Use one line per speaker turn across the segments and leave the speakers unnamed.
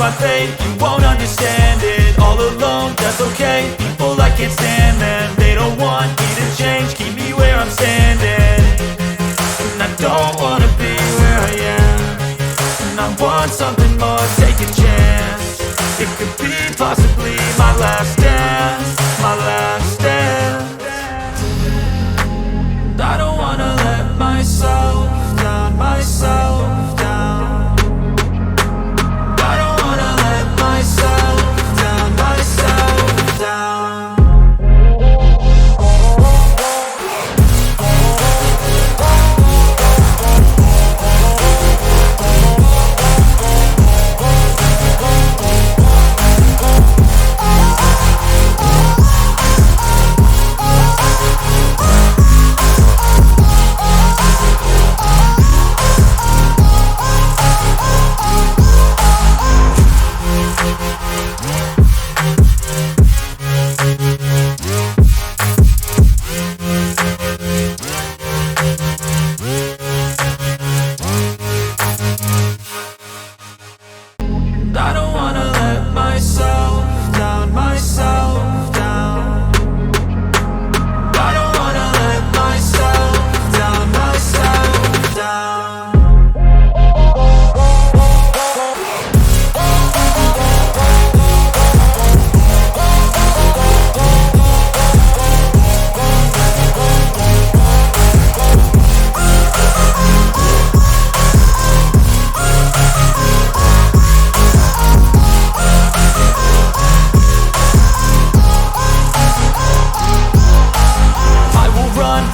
my fate, you won't understand it. All alone, that's okay. People, I can't stand them. They don't want me to change, keep me where I'm standing. And I don't wanna be where I am, and I want something more, take a chance. It could be possibly my last dance, my last dance. And I don't wanna let myself down, myself down. I don't wanna let myself down, myself down. I don't wanna let myself down, myself down. I don't wanna let myself down, myself down.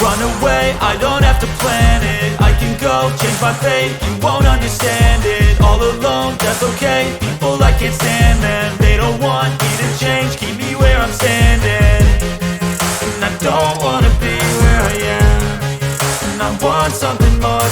Run away, I don't have to plan it. I can go, change my fate, you won't understand it. All alone, that's okay. People, I can't stand them. They don't want me to change, keep me where I'm standing. And I don't wanna be where I am, and I want something more,